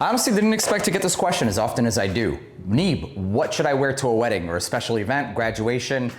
I honestly didn't expect to get this question as often as I do. Neeb, what should I wear to a wedding or a special event, graduation?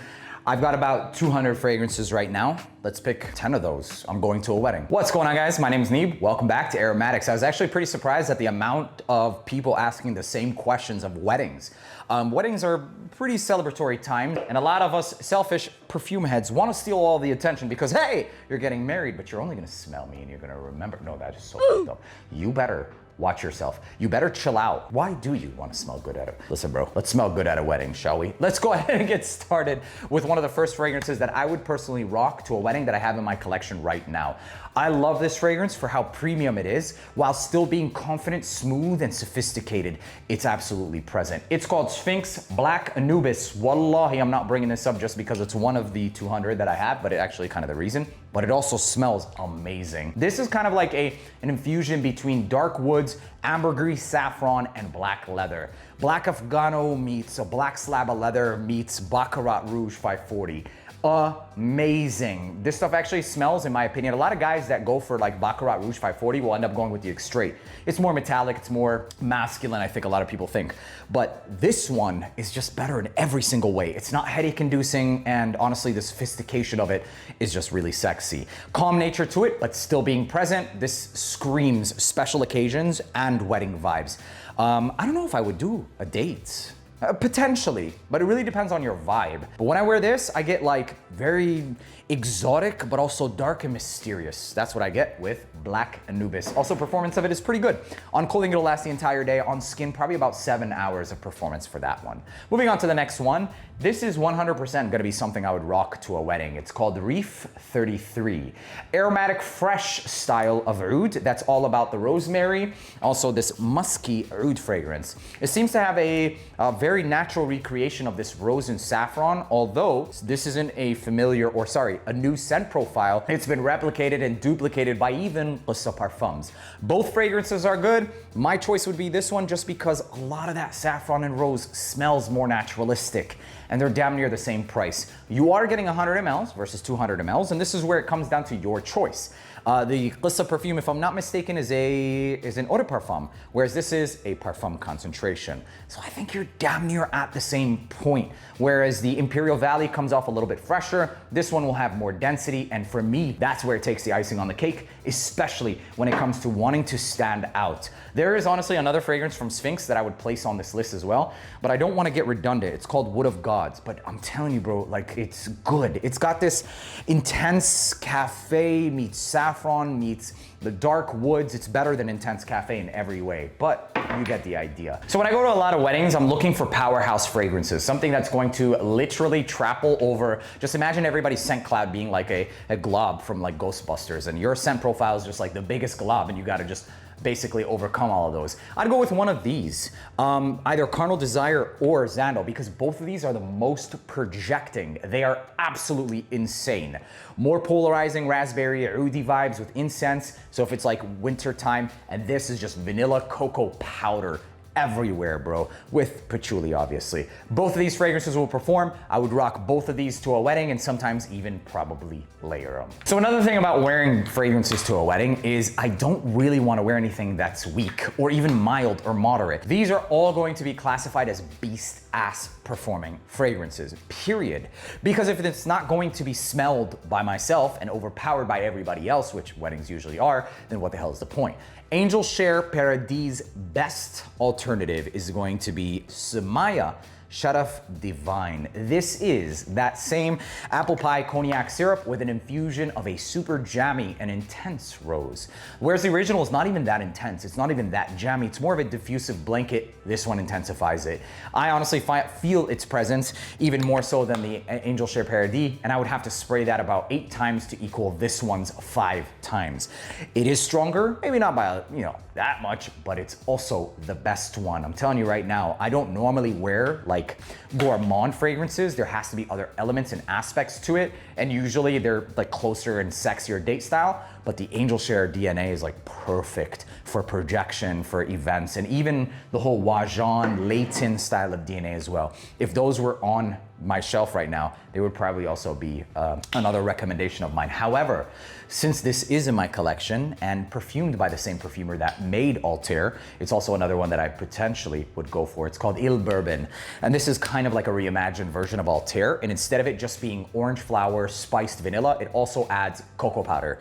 I've got about 200 fragrances right now. Let's pick 10 of those. I'm going to a wedding. What's going on, guys? My name is Neeb. Welcome back to AROMATIX. I was actually pretty surprised at the amount of people asking the same questions of weddings. Weddings are pretty celebratory time, and a lot of us selfish perfume heads want to steal all the attention because, hey, you're getting married, but you're only gonna smell me and you're gonna remember. No, that is so fucked up. You better watch yourself. You better chill out. Why do you want to smell good at it? Listen, bro, let's smell good at a wedding, shall we? Let's go ahead and get started with one of the first fragrances that I would personally rock to a wedding that I have in my collection right now. I love this fragrance for how premium it is, while still being confident, smooth, and sophisticated. It's absolutely present. It's called Sphinx Black Anubis. Wallahi, I'm not bringing this up just because it's one of the 200 that I have, but it actually kind of the reason. But it also smells amazing. This is kind of like an infusion between dark woods, ambergris, saffron, and black leather. Black Afghano meets a black slab of leather meets Baccarat Rouge 540. Amazing. This stuff actually smells, in my opinion, a lot of guys that go for like Baccarat Rouge 540 will end up going with the X-Straight. It's more metallic, it's more masculine, I think a lot of people think. But this one is just better in every single way. It's not headache inducing, and honestly, the sophistication of it is just really sexy. Calm nature to it, but still being present. This screams special occasions and wedding vibes. I don't know if I would do a date. Potentially, but it really depends on your vibe. But when I wear this, I get like very exotic, but also dark and mysterious. That's what I get with Black Anubis. Also, performance of it is pretty good. On clothing, it'll last the entire day. On skin, probably about 7 hours of performance for that one. Moving on to the next one. This is 100% gonna be something I would rock to a wedding. It's called Reef 33. Aromatic, fresh style of oud that's all about the rosemary. Also this musky oud fragrance. It seems to have a very natural recreation of this rose and saffron, although this isn't a familiar, or sorry, a new scent profile. It's been replicated and duplicated by even Qissa Parfums. Both fragrances are good. My choice would be this one just because a lot of that saffron and rose smells more naturalistic, and they're damn near the same price. You are getting 100 mLs versus 200 mLs, and this is where it comes down to your choice. The Qissa perfume, if I'm not mistaken, is an eau de parfum, whereas this is a parfum concentration. So I think you're damn near at the same point. Whereas the Imperial Valley comes off a little bit fresher, this one will have more density, and for me, that's where it takes the icing on the cake, especially when it comes to wanting to stand out. There is honestly another fragrance from Sphinx that I would place on this list as well, but I don't want to get redundant. It's called Wood of Gods, but I'm telling you, bro, like, it's good. It's got this intense cafe meets saffron meets the dark woods. It's better than intense cafe in every way, but you get the idea. So when I go to a lot of weddings, I'm looking for powerhouse fragrances, something that's going to literally trample over. Just imagine everybody's scent cloud being like a glob from like Ghostbusters, and your scent profile is just like the biggest glob, and you gotta just basically overcome all of those. I'd go with one of these, either Carnal Desire or Xandal, because both of these are the most projecting. They are absolutely insane. More polarizing raspberry, oudi vibes with incense. So if it's like winter time, and this is just vanilla cocoa powder everywhere, bro, with patchouli, obviously. Both of these fragrances will perform. I would rock both of these to a wedding, and sometimes even probably layer them. So another thing about wearing fragrances to a wedding is I don't really want to wear anything that's weak or even mild or moderate. These are all going to be classified as beast ass performing fragrances, period. Because if it's not going to be smelled by myself and overpowered by everybody else, which weddings usually are, then what the hell is the point? Angel Share Paradis' best alternative is going to be Zimaya Sharaf Divine. This is that same apple pie cognac syrup with an infusion of a super jammy and intense rose. Whereas the original is not even that intense, it's not even that jammy, it's more of a diffusive blanket. This one intensifies it. I honestly feel its presence even more so than the Angel Share Paradis, and I would have to spray that about 8 times to equal this one's 5 times. It is stronger, maybe not by, that much, but it's also the best one. I'm telling you right now, I don't normally wear like gourmand fragrances. There has to be other elements and aspects to it, and usually they're like closer and sexier date style, but the Angel Share DNA is like perfect for projection, for events, and even the whole Wajan, Leighton style of DNA as well. If those were on my shelf right now, they would probably also be another recommendation of mine. However, since this is in my collection and perfumed by the same perfumer that made Altair, it's also another one that I potentially would go for. It's called Il Bourbon. And this is kind of like a reimagined version of Altair. And instead of it just being orange flower, spiced vanilla, it also adds cocoa powder.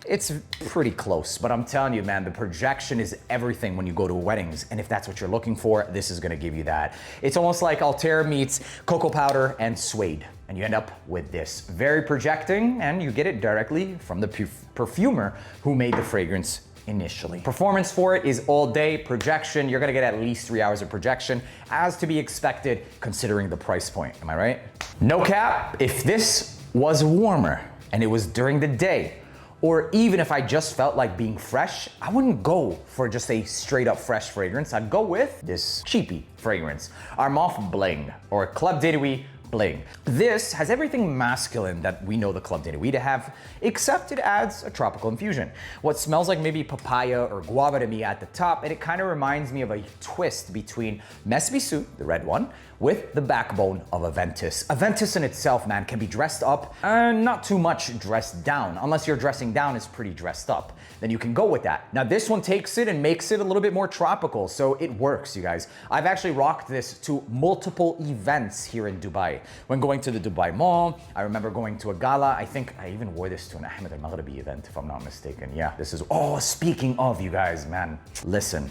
It's pretty close, but I'm telling you, man, the projection is everything when you go to weddings. And if that's what you're looking for, this is gonna give you that. It's almost like Altair meets cocoa powder and suede. And you end up with this. Very projecting, and you get it directly from the perfumer who made the fragrance initially. Performance for it is all day. Projection, you're gonna get at least 3 hours of projection, as to be expected considering the price point. Am I right? No cap, if this was warmer and it was during the day, or even if I just felt like being fresh, I wouldn't go for just a straight up fresh fragrance. I'd go with this cheapy fragrance, Armaf Bling, or Club de Nuit Bling. This has everything masculine that we know the Club de Nuit to have, except it adds a tropical infusion. What smells like maybe papaya or guava to me at the top, and it kind of reminds me of a twist between Mes Bisou, the red one, with the backbone of Aventus. Aventus in itself, man, can be dressed up and not too much dressed down. Unless your dressing down is pretty dressed up, then you can go with that. Now this one takes it and makes it a little bit more tropical, so it works, you guys. I've actually rocked this to multiple events here in Dubai. When going to the Dubai Mall, I remember going to a gala. I think I even wore this to an Ahmed and Maghribi event, if I'm not mistaken. Yeah, this is, oh, speaking of, you guys, man, listen,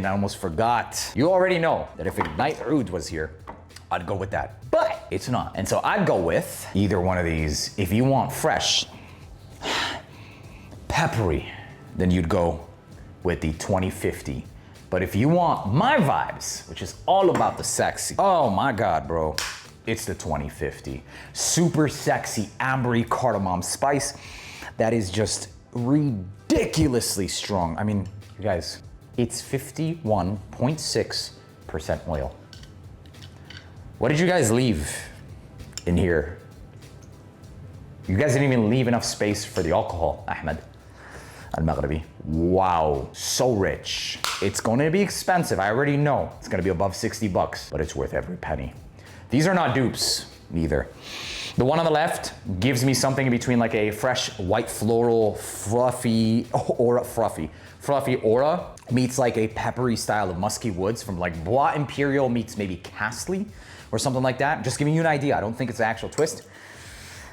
I almost forgot. You already know that if Ignite Oud was here, I'd go with that, but it's not. And so I'd go with either one of these. If you want fresh, peppery, then you'd go with the 2050. But if you want my vibes, which is all about the sexy, oh my God, bro, it's the 2050. Super sexy, ambery cardamom spice that is just ridiculously strong. I mean, you guys, it's 51.6% oil. What did you guys leave in here? You guys didn't even leave enough space for the alcohol, Ahmed and Maghribi. Wow, so rich. It's going to be expensive. I already know it's going to be above 60 bucks, but it's worth every penny. These are not dupes, neither. The one on the left gives me something in between like a fresh white floral, fluffy aura meets like a peppery style of musky woods from like Bois Imperial meets maybe Castley or something like that. Just giving you an idea. I don't think it's an actual twist.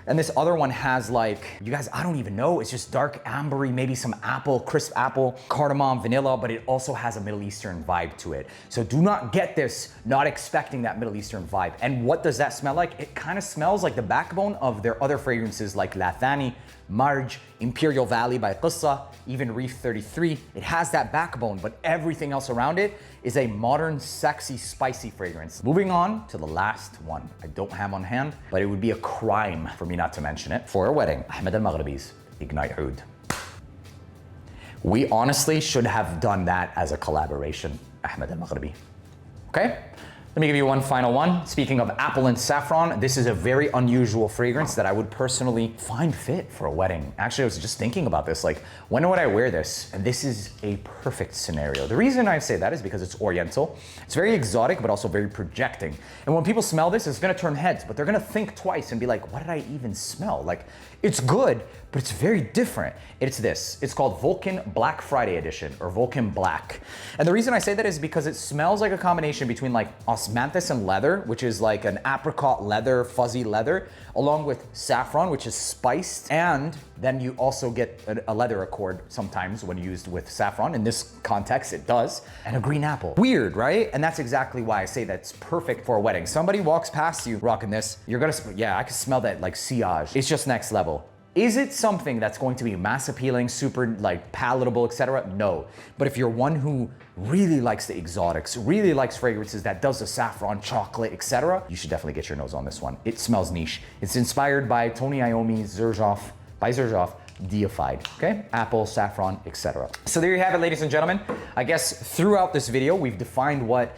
And this other one has like, you guys, I don't even know. It's just dark ambery, maybe some apple, crisp apple, cardamom, vanilla, but it also has a Middle Eastern vibe to it. So do not get this not expecting that Middle Eastern vibe. And what does that smell like? It kind of smells like the backbone of their other fragrances like Lathani, Marj, Imperial Valley by Qissa, even Reef 33. It has that backbone, but everything else around it is a modern, sexy, spicy fragrance. Moving on to the last one. I don't have on hand, but it would be a crime for me not to mention it. For a wedding, Ahmed al-Maghribi's Ignite Oud. We honestly should have done that as a collaboration, Ahmed al-Maghribi. Okay? Let me give you one final one. Speaking of apple and saffron, this is a very unusual fragrance that I would personally find fit for a wedding. Actually, I was just thinking about this, like, when would I wear this? And this is a perfect scenario. The reason I say that is because it's oriental. It's very exotic, but also very projecting. And when people smell this, it's gonna turn heads, but they're gonna think twice and be like, what did I even smell? Like, it's good, but it's very different. It's this. It's called Vulcan Black Friday Edition, or Vulcan Black. And the reason I say that is because it smells like a combination between like osmanthus and leather, which is like an apricot leather, fuzzy leather, along with saffron, which is spiced. And then you also get a leather accord sometimes when used with saffron. In this context, it does. And a green apple. Weird, right? And that's exactly why I say that's perfect for a wedding. Somebody walks past you rocking this, you're gonna, yeah, I can smell that like sillage. It's just next level. Is it something that's going to be mass appealing, super like palatable, etc.? No. But if you're one who really likes the exotics, really likes fragrances that does the saffron, chocolate, etc., you should definitely get your nose on this one. It smells niche. It's inspired by Tony Iommi's Xerjoff, deified, okay? Apple, saffron, etc. So there you have it, ladies and gentlemen. I guess throughout this video, we've defined what,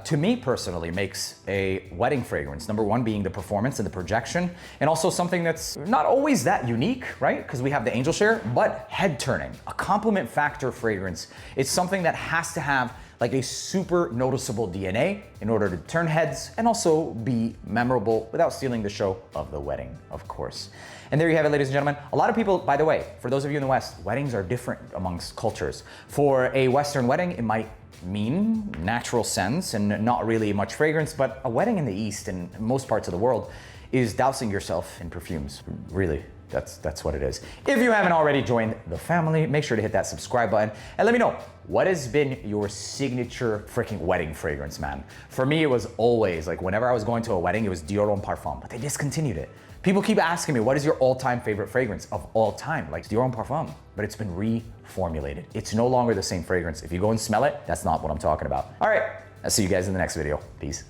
to me personally, makes a wedding fragrance. Number one being the performance and the projection, and also something that's not always that unique, right? Because we have the angel share, but head turning, a compliment factor fragrance. It's something that has to have like a super noticeable DNA in order to turn heads and also be memorable without stealing the show of the wedding, of course. And there you have it, ladies and gentlemen. A lot of people, by the way, for those of you in the West, weddings are different amongst cultures. For a Western wedding, it might mean natural scents and not really much fragrance, but a wedding in the East and most parts of the world is dousing yourself in perfumes, really. That's what it is. If you haven't already joined the family, make sure to hit that subscribe button and let me know, what has been your signature freaking wedding fragrance, man? For me, it was always like whenever I was going to a wedding, it was Dior Homme Parfum, but they discontinued it. People keep asking me, what is your all-time favorite fragrance of all time? Like Dior Homme Parfum, but it's been reformulated. It's no longer the same fragrance. If you go and smell it, that's not what I'm talking about. All right, I'll see you guys in the next video. Peace.